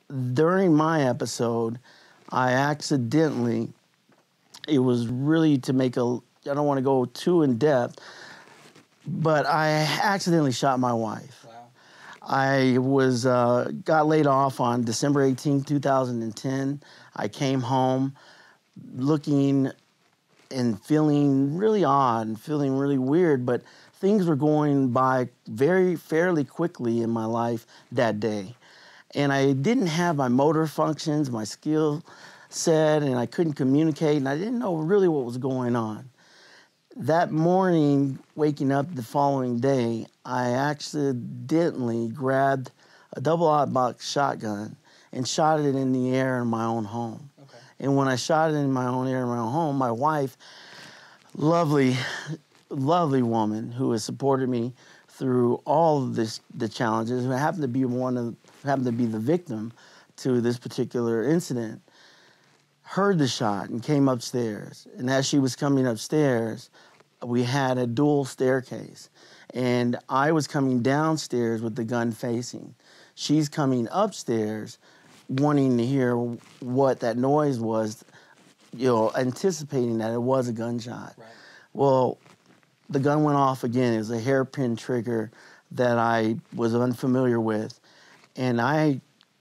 during my episode, I accidentally, it was really to make I don't want to go too in depth, but I accidentally shot my wife. Wow. I got laid off on December 18, 2010. I came home looking and feeling really odd and feeling really weird, but things were going by fairly quickly in my life that day. And I didn't have my motor functions, my skill set, and I couldn't communicate, and I didn't know really what was going on. That morning, waking up the following day, I accidentally grabbed a double-aught box shotgun and shot it in the air in my own home. Okay. And when I shot it in my own air in my own home, my wife, lovely woman who has supported me through all of the challenges, who happened to be the victim to this particular incident, heard the shot and came upstairs. And as she was coming upstairs, we had a dual staircase. And I was coming downstairs with the gun facing. She's coming upstairs wanting to hear what that noise was, anticipating that it was a gunshot. Right. Well, the gun went off again. It was a hairpin trigger that I was unfamiliar with. And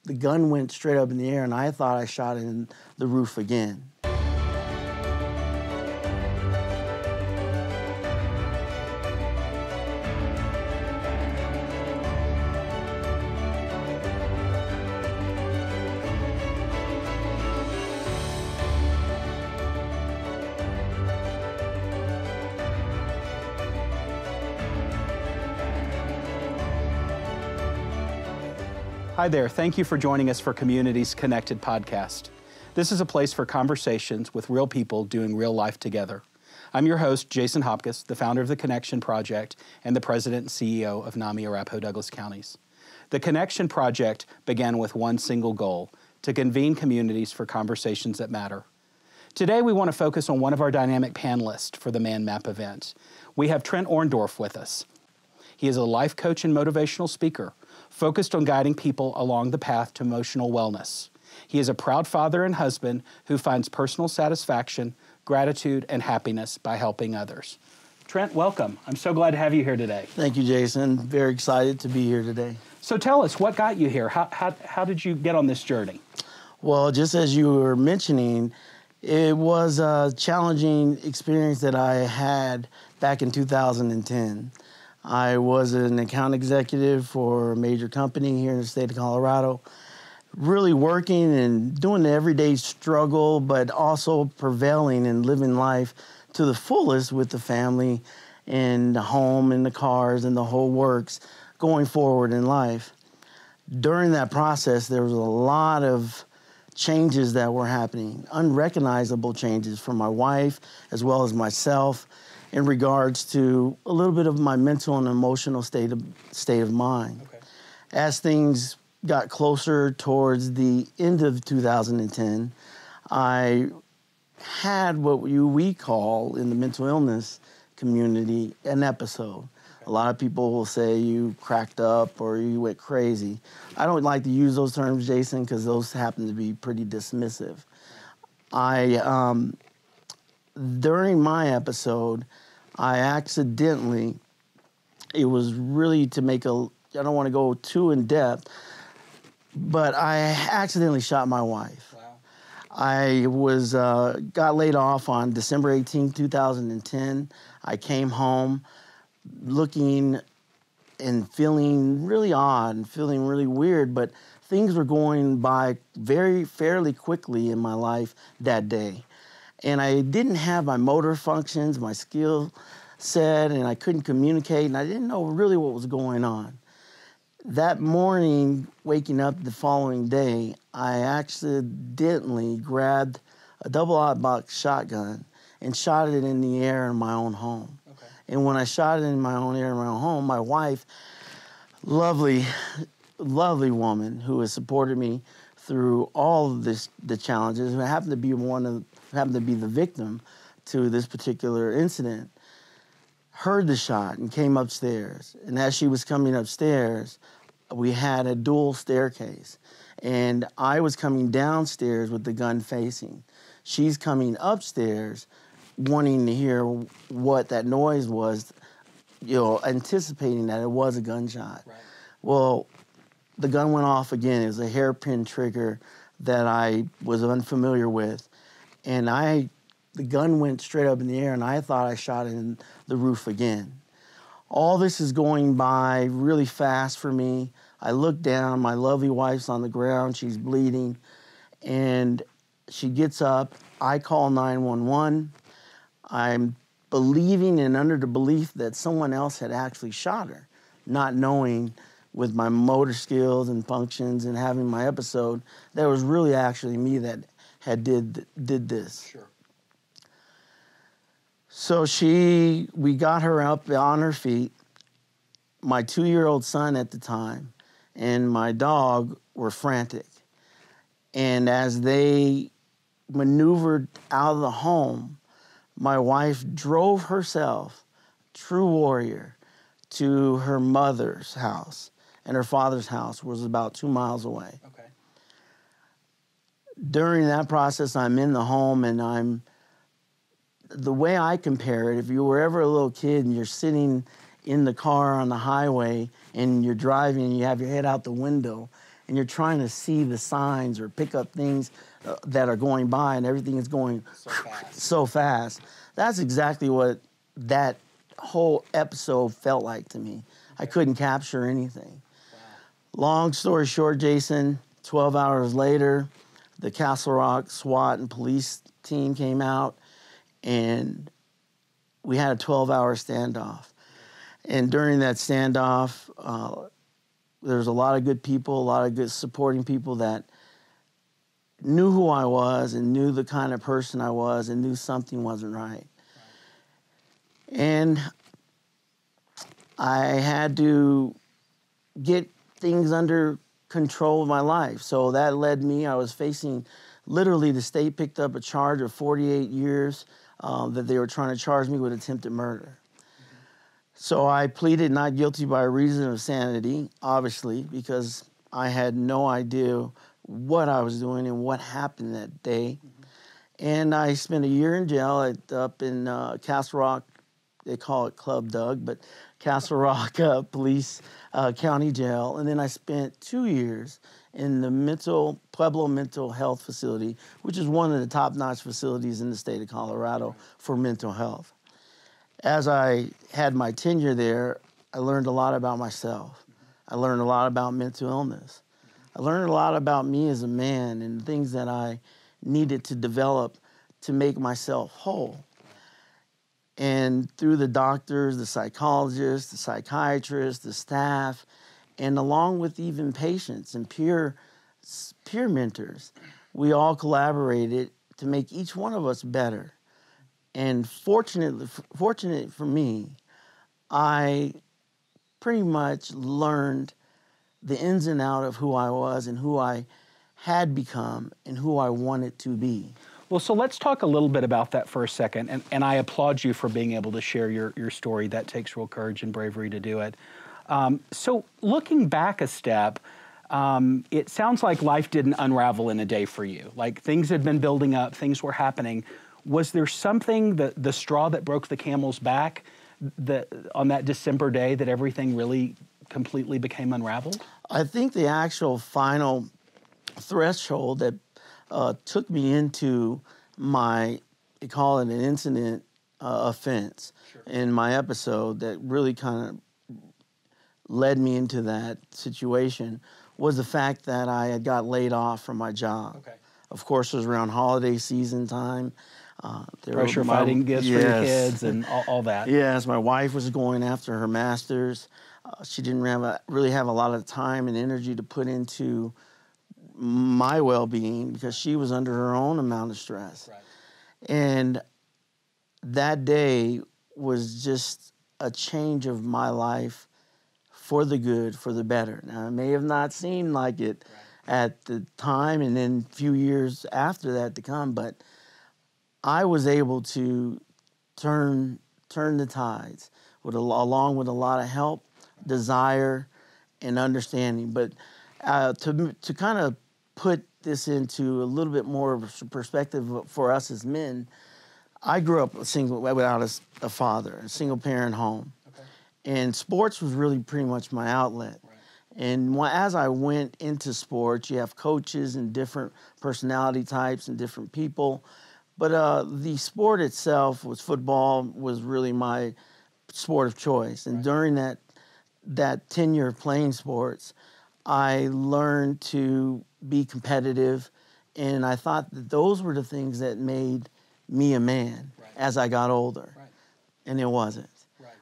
the gun went straight up in the air, and I thought I shot it in the roof again. Hi there, thank you for joining us for Communities Connected podcast. This is a place for conversations with real people doing real life together. I'm your host, Jason Hopcus, the founder of the Connection Project and the president and CEO of NAMI Arapahoe Douglas counties. The Connection Project began with one single goal, to convene communities for conversations that matter. Today, we want to focus on one of our dynamic panelists for the Man Map event. We have Trent Orendorf with us. He is a life coach and motivational speaker, focused on guiding people along the path to emotional wellness. He is a proud father and husband who finds personal satisfaction, gratitude, and happiness by helping others. Trent, welcome. I'm so glad to have you here today. Thank you, Jason. Very excited to be here today. So tell us, what got you here? How did you get on this journey? Well, just as you were mentioning, it was a challenging experience that I had back in 2010. I was an account executive for a major company here in the state of Colorado, really working and doing the everyday struggle, but also prevailing and living life to the fullest with the family and the home and the cars and the whole works going forward in life. During that process, there was a lot of changes that were happening, unrecognizable changes for my wife as well as myself, in regards to a little bit of my mental and emotional state of mind. Okay. As things got closer towards the end of 2010, I had what we call in the mental illness community an episode. Okay. A lot of people will say you cracked up or you went crazy. I don't like to use those terms, Jason, because those happen to be pretty dismissive. During my episode, I accidentally, it was really to make I don't want to go too in depth, but I accidentally shot my wife. Wow. I got laid off on December 18, 2010. I came home looking and feeling really odd and feeling really weird, but things were going by fairly quickly in my life that day. And I didn't have my motor functions, my skill set, and I couldn't communicate, and I didn't know really what was going on. That morning, waking up the following day, I accidentally grabbed a double-aught box shotgun and shot it in the air in my own home. Okay. And when I shot it in my own air in my own home, my wife, lovely woman who has supported me through all of the challenges, who happened to be the victim to this particular incident, heard the shot and came upstairs. And as she was coming upstairs, we had a dual staircase, and I was coming downstairs with the gun facing. She's coming upstairs wanting to hear what that noise was, anticipating that it was a gunshot. Right. Well, the gun went off again. It was a hairpin trigger that I was unfamiliar with. And the gun went straight up in the air, and I thought I shot it in the roof again. All this is going by really fast for me. I look down, my lovely wife's on the ground, she's bleeding, and she gets up. I call 911. I'm believing and under the belief that someone else had actually shot her, not knowing with my motor skills and functions and having my episode, that it was really actually me that had did this. Sure. So we got her up on her feet. My 2-year-old son at the time and my dog were frantic. And as they maneuvered out of the home, my wife drove herself, true warrior, to her mother's house. And her father's house was about 2 miles away. Okay. During that process, I'm in the home, and the way I compare it, if you were ever a little kid and you're sitting in the car on the highway and you're driving and you have your head out the window and you're trying to see the signs or pick up things that are going by and everything is going so fast. That's exactly what that whole episode felt like to me. I couldn't capture anything. Long story short, Jason, 12 hours later, the Castle Rock SWAT and police team came out, and we had a 12-hour standoff. And during that standoff, there was a lot of good people, a lot of good supporting people that knew who I was and knew the kind of person I was and knew something wasn't right. And I had to get things under control of my life. So that led me, I was facing, literally the state picked up a charge of 48 years that they were trying to charge me with attempted murder. So I pleaded not guilty by reason of sanity, obviously, because I had no idea what I was doing and what happened that day. And I spent a year in jail up in Castle Rock. They call it Club Doug, but Castle Rock Police County Jail. And then I spent 2 years in the Pueblo Mental Health Facility, which is one of the top-notch facilities in the state of Colorado for mental health. As I had my tenure there, I learned a lot about myself. I learned a lot about mental illness. I learned a lot about me as a man and things that I needed to develop to make myself whole. And through the doctors, the psychologists, the psychiatrists, the staff, and along with even patients and peer mentors, we all collaborated to make each one of us better. And fortunate for me, I pretty much learned the ins and outs of who I was and who I had become and who I wanted to be. Well, so let's talk a little bit about that for a second. And I applaud you for being able to share your story. That takes real courage and bravery to do it. So looking back a step, it sounds like life didn't unravel in a day for you. Like things had been building up, things were happening. Was there something, the straw that broke the camel's back, on that December day that everything really completely became unraveled? I think the actual final threshold that took me into they call it an incident offense in my episode that really kind of led me into that situation was the fact that I had got laid off from my job. Okay. Of course, it was around holiday season time. Pressure fighting gifts for your kids and all that. Yes, my wife was going after her master's. She didn't really have a lot of time and energy to put into my well-being because she was under her own amount of stress. Right. And that day was just a change of my life for the good, for the better. Now, it may have not seemed like it at the time and then a few years after that to come, but I was able to turn the tides along with a lot of help, desire, and understanding. But to kind of put this into a little bit more of a perspective for us as men, I grew up without a father, a single parent home. Okay. And sports was really pretty much my outlet. Right. And as I went into sports, you have coaches and different personality types and different people. But the sport itself football was really my sport of choice. And right. during that tenure of playing sports, I learned to be competitive. And I thought that those were the things that made me a man right. as I got older. Right. And it wasn't.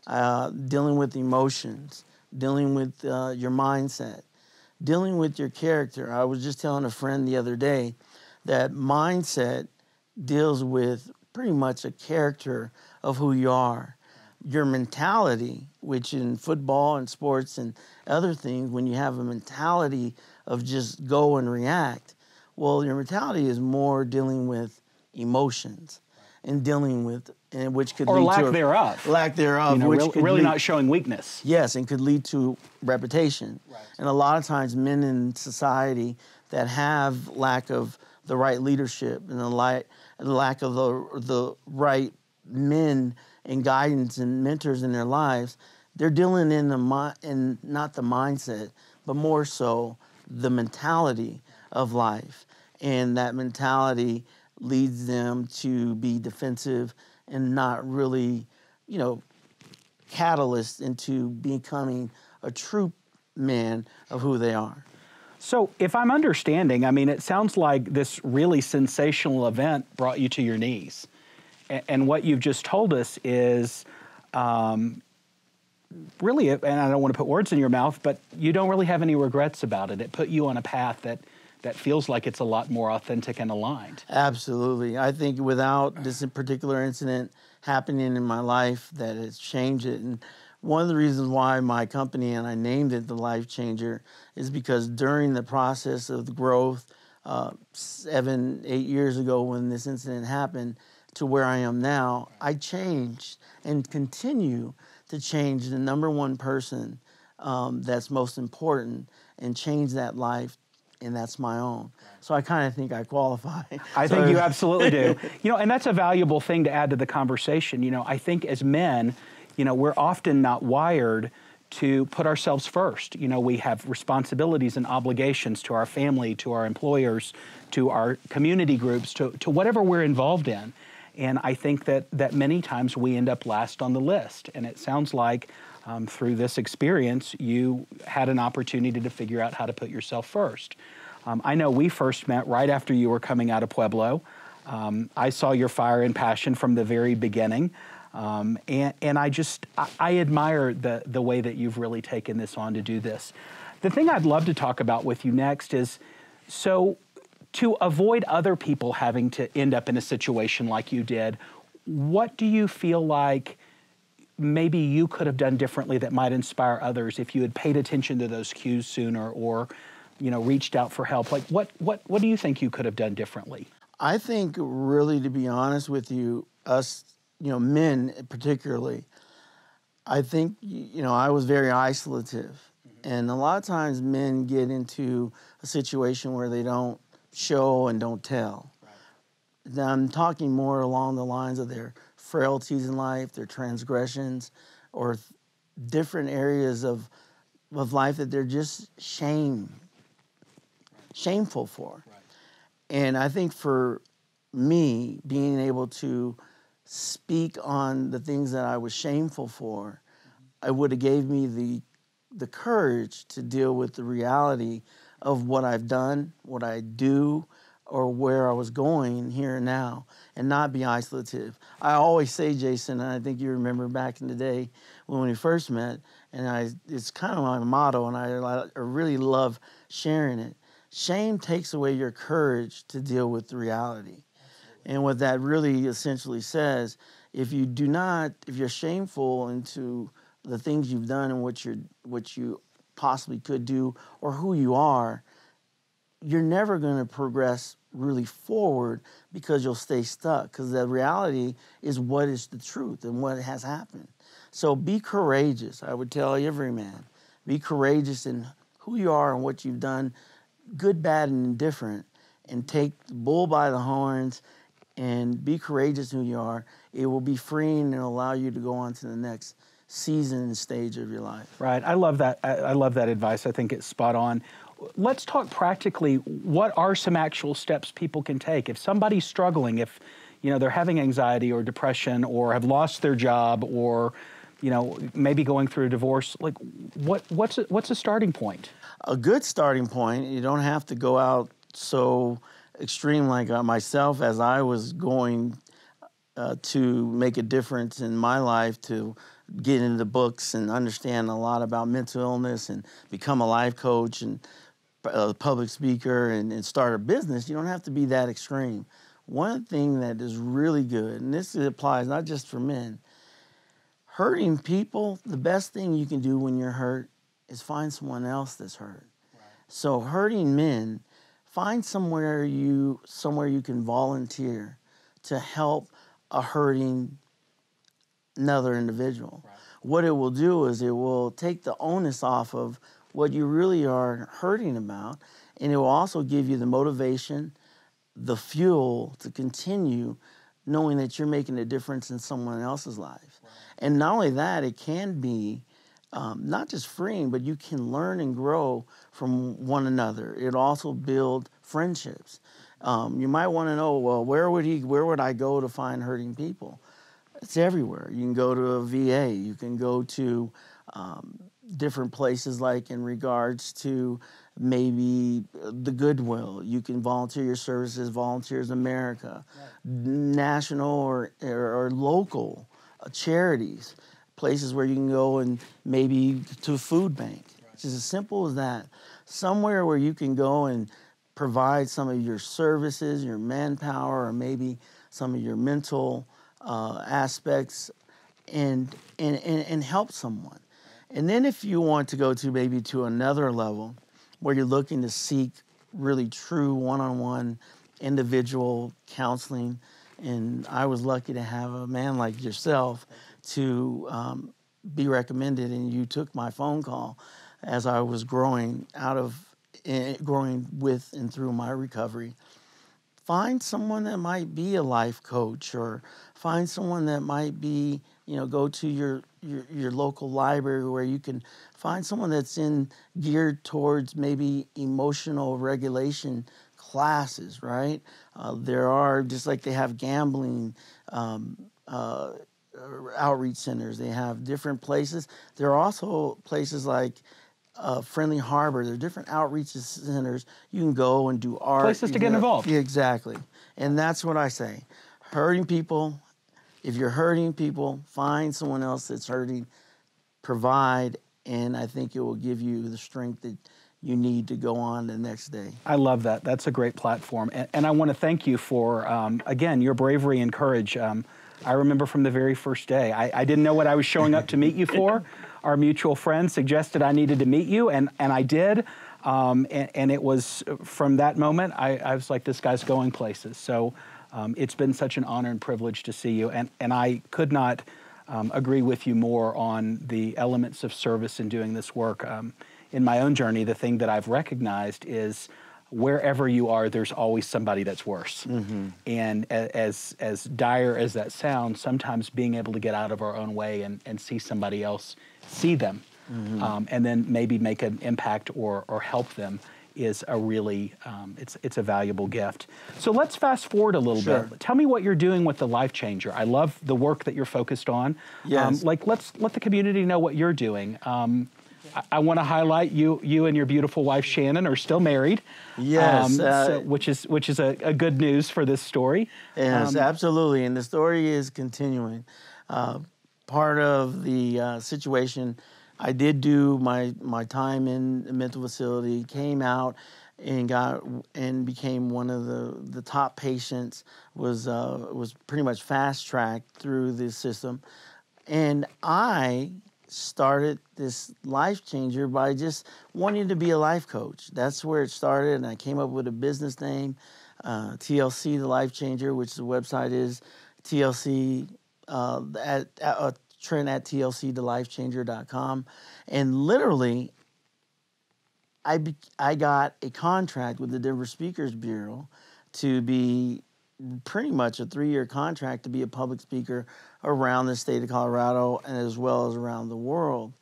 Right. Dealing with emotions, dealing with your mindset, dealing with your character. I was just telling a friend the other day that mindset deals with pretty much a character of who you are. Your mentality, which in football and sports and other things, when you have a mentality of just go and react, well, your mentality is more dealing with emotions and dealing with, and which could or lead lack to thereof. Lack thereof, which could really not showing weakness. Yes, and could lead to reputation. Right. And a lot of times, men in society that have lack of the right leadership and the lack of the right men and guidance and mentors in their lives, they're dealing in not the mindset, but more so the mentality of life. And that mentality leads them to be defensive and not really, catalyst into becoming a true man of who they are. So if I'm understanding, it sounds like this really sensational event brought you to your knees. And what you've just told us is really, and I don't want to put words in your mouth, but you don't really have any regrets about it. It put you on a path that feels like it's a lot more authentic and aligned. Absolutely. I think without this particular incident happening in my life, that it's changed it. And one of the reasons why my company, and I named it The Life Changer, is because during the process of the growth, 7, 8 years ago when this incident happened, to where I am now, I changed and continue to change the number one person that's most important and change that life, and that's my own. So I kind of think I qualify. I think you absolutely do. And that's a valuable thing to add to the conversation. I think as men, we're often not wired to put ourselves first. We have responsibilities and obligations to our family, to our employers, to our community groups, to whatever we're involved in. And I think that many times we end up last on the list. And it sounds like through this experience, you had an opportunity to figure out how to put yourself first. I know we first met right after you were coming out of Pueblo. I saw your fire and passion from the very beginning. And I admire the way that you've really taken this on to do this. The thing I'd love to talk about with you next is, so to avoid other people having to end up in a situation like you did, what do you feel like maybe you could have done differently that might inspire others if you had paid attention to those cues sooner or, reached out for help? Like what do you think you could have done differently? I think really, to be honest with you, us, men particularly, I think, I was very isolative. Mm-hmm. And a lot of times men get into a situation where they don't show and don't tell. Right. I'm talking more along the lines of their frailties in life, their transgressions, or different areas of life that they're just shameful for. Right. And I think for me, being able to speak on the things that I was shameful for, mm-hmm. it would have gave me the courage to deal with the reality of what I've done, what I do, or where I was going here and now, and not be isolative. I always say, Jason, and I think you remember back in the day when we first met, and it's kind of my motto, and I really love sharing it. Shame takes away your courage to deal with the reality. Absolutely. And what that really essentially says, if you're shameful into the things you've done and what you possibly could do or who you are, you're never going to progress really forward because you'll stay stuck, because the reality is what is the truth and what has happened. So be courageous. I would tell every man, Be courageous in who you are and what you've done, good, bad, and indifferent, and take the bull by the horns and be courageous in who you are. It will be freeing and allow you to go on to the next season and stage of your life. Right. I love that. I love that advice. I think it's spot on. Let's talk practically. What are some actual steps people can take if somebody's struggling, if they're having anxiety or depression or have lost their job or maybe going through a divorce? Like, what's a starting point? A good starting point. You don't have to go out so extreme like myself, as I was going to make a difference in my life, to get into the books and understand a lot about mental illness and become a life coach and a public speaker and start a business. You don't have to be that extreme. One thing that is really good, and this applies not just for men, hurting people, the best thing you can do when you're hurt is find someone else that's hurt. Right. So hurting men, find somewhere you can volunteer to help a hurting another individual. Right. What it will do is it will take the onus off of what you really are hurting about, and it will also give you the motivation, the fuel to continue knowing that you're making a difference in someone else's life. Right. And not only that, it can be not just freeing, but you can learn and grow from one another. It also builds friendships. You might want to know, well, where would I go to find hurting people? It's everywhere. You can go to a VA. You can go to different places, like in regards to maybe the Goodwill. You can volunteer your services, Volunteers America, right. National or local charities, places where you can go and maybe to a food bank. Right. It's just as simple as that. Somewhere where you can go and provide some of your services, your manpower, or maybe some of your mental aspects and help someone. And then if you want to go to maybe to another level where you're looking to seek really true one-on-one individual counseling, and I was lucky to have a man like yourself to be recommended, and you took my phone call as I was growing with and through my recovery. Find someone that might be a life coach, or find someone that might be, go to your local library where you can find someone that's geared towards maybe emotional regulation classes, right? There are, just like they have gambling outreach centers, they have different places. There are also places like Friendly Harbor. There are different outreach centers. You can go and do art. Places to get involved. Yeah, exactly. And that's what I say. Hurting people, if you're hurting people, find someone else that's hurting, provide, and I think it will give you the strength that you need to go on the next day. I love that. That's a great platform. And I want to thank you for, again, your bravery and courage. I remember from the very first day, I didn't know what I was showing up to meet you for. Our mutual friend suggested I needed to meet you, and I did. And it was from that moment, I was like, this guy's going places. So it's been such an honor and privilege to see you. And I could not agree with you more on the elements of service in doing this work. In my own journey, the thing that I've recognized is wherever you are, there's always somebody that's worse. Mm-hmm. And as dire as that sounds, sometimes being able to get out of our own way and see somebody else, see them, mm-hmm. And then maybe make an impact or help them is a really, it's a valuable gift. So let's fast forward a little bit. Tell me what you're doing with the Life Changer. I love the work that you're focused on. Yes. Let's let the community know what you're doing. I want to highlight you and your beautiful wife Shannon are still married. Yes, which is a good news for this story. Yes, absolutely, and the story is continuing. Part of the situation, I did do my time in a mental facility, came out and became one of the top patients. Was pretty much fast tracked through the system, and I started this Life Changer by just wanting to be a life coach. That's where it started, and I came up with a business name, TLC, the Life Changer, which the website is TLC, Trent at tlcthelifechanger.com. And literally, I got a contract with the Denver Speakers Bureau to be pretty much a 3-year contract to be a public speaker around the state of Colorado and as well as around the world.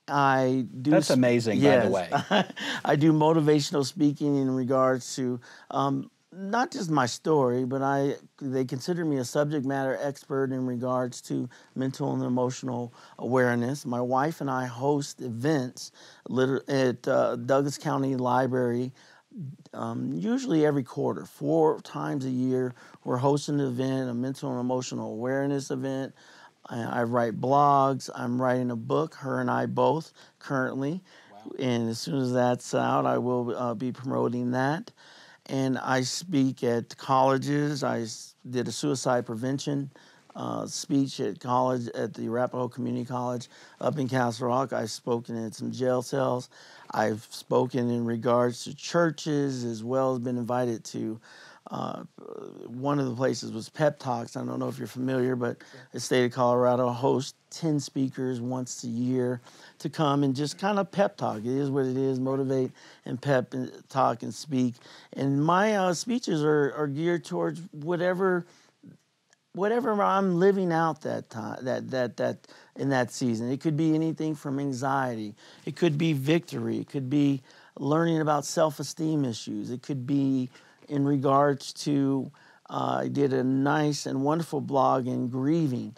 That's amazing, yes, by the way. I do motivational speaking in regards to not just my story, but they consider me a subject matter expert in regards to mental and emotional awareness. My wife and I host events at Douglas County Library usually every quarter, 4 times a year. We're hosting an event, a mental and emotional awareness event. I write blogs. I'm writing a book, her and I both, currently. Wow. And as soon as that's out, I will be promoting that. And I speak at colleges. I did a suicide prevention speech at college, at the Arapahoe Community College up in Castle Rock. I've spoken at some jail cells. I've spoken in regards to churches, as well as been invited to one of the places was Pep Talks. I don't know if you're familiar, but the state of Colorado hosts 10 speakers once a year to come and just kind of pep talk. It is what it is, motivate and pep and talk and speak. And my speeches are geared towards whatever I'm living out that time, that in that season. It could be anything from anxiety. It could be victory. It could be learning about self-esteem issues. It could be in regards to, I did a nice and wonderful blog in grieving,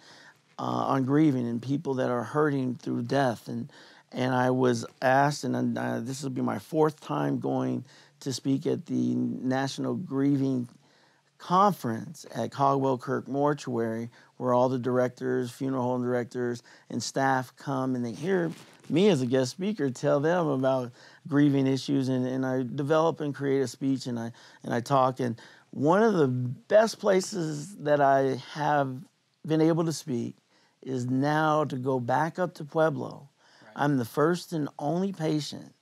on grieving and people that are hurting through death. And I was asked, and this will be my 4th time going to speak at the National Grieving Conference at Caldwell Kirk Mortuary, where all the directors, funeral home directors, and staff come and they hear me as a guest speaker tell them about grieving issues, and I develop and create a speech, and I talk. And one of the best places that I have been able to speak is now to go back up to Pueblo. Right. I'm the first and only patient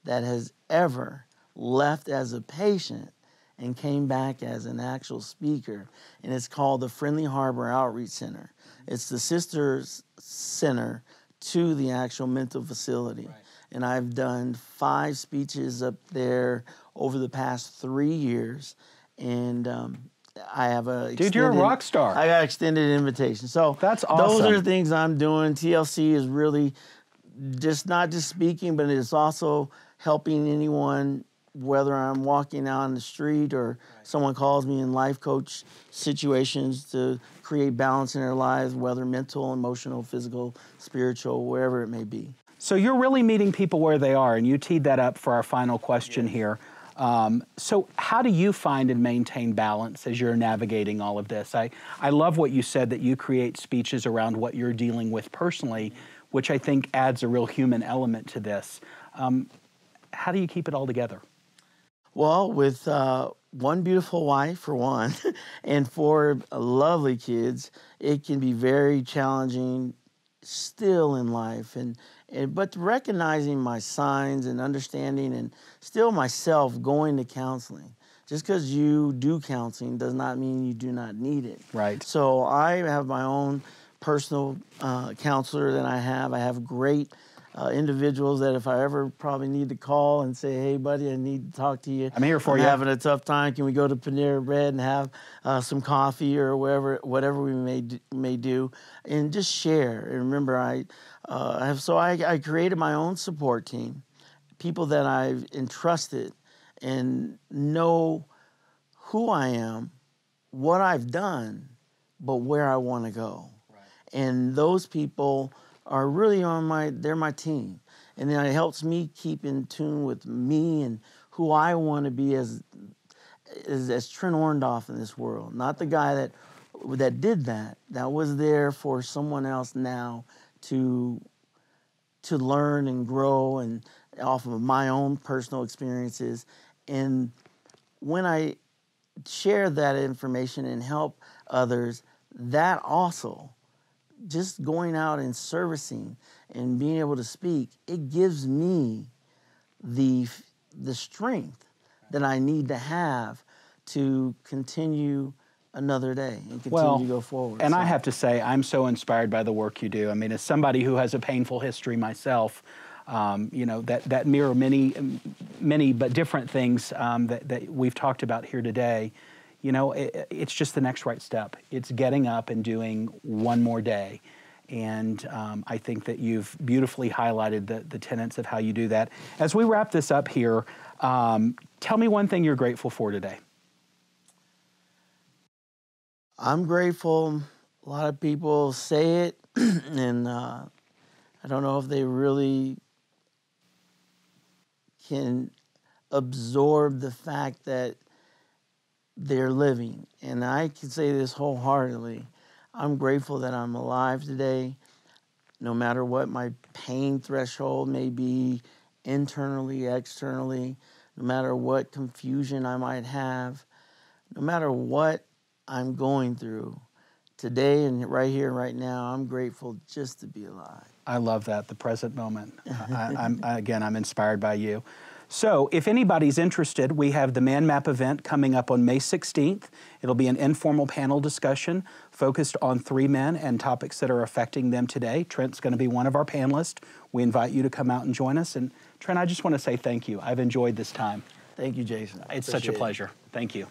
that has ever left as a patient and came back as an actual speaker, and it's called the Friendly Harbor Outreach Center. It's the sister center to the actual mental facility. Right. And I've done 5 speeches up there over the past 3 years, and I have a dude, you're a rock star. I got extended invitation. So that's awesome. Those are the things I'm doing. TLC is really not just speaking, but it's also helping anyone, whether I'm walking out on the street or someone calls me in life coach situations, to create balance in their lives, whether mental, emotional, physical, spiritual, wherever it may be. So you're really meeting people where they are, and you teed that up for our final question here. So how do you find and maintain balance as you're navigating all of this? I love what you said, that you create speeches around what you're dealing with personally, which I think adds a real human element to this. How do you keep it all together? Well, with one beautiful wife, for one, and 4 lovely kids, it can be very challenging still in life. But recognizing my signs and understanding, and still myself going to counseling. Just because you do counseling does not mean you do not need it. Right. So I have my own personal counselor that I have. I have great individuals that if I ever probably need to call and say, hey, buddy, I need to talk to you. I'm here for I'm you. having a tough time. Can we go to Panera Bread and have some coffee or whatever we may do, and just share. And remember, I created my own support team, people that I've entrusted and know who I am, what I've done, but where I want to go. Right. And those people are really they're my team. And then it helps me keep in tune with me and who I want to be as Trent Orendorf in this world. Not the guy that did that was there for someone else now to learn and grow, and off of my own personal experiences. And when I share that information and help others, that also, just going out and servicing and being able to speak, it gives me the strength that I need to have to continue another day and continue to go forward. And I have to say, I'm so inspired by the work you do. I mean, as somebody who has a painful history myself, you know, that mirror many but different things that we've talked about here today. You know, it's just the next right step. It's getting up and doing one more day. And I think that you've beautifully highlighted the tenets of how you do that. As we wrap this up here, tell me one thing you're grateful for today. I'm grateful. A lot of people say it, and I don't know if they really can absorb the fact that they're living. And I can say this wholeheartedly. I'm grateful that I'm alive today, no matter what my pain threshold may be, internally, externally, no matter what confusion I might have, no matter what I'm going through. Today and right here, right now, I'm grateful just to be alive. I love that, the present moment. I'm inspired by you. So if anybody's interested, we have the Man Map event coming up on May 16th. It'll be an informal panel discussion focused on 3 men and topics that are affecting them today. Trent's going to be one of our panelists. We invite you to come out and join us. And Trent, I just want to say thank you. I've enjoyed this time. Thank you, Jason. It's such a pleasure. Thank you.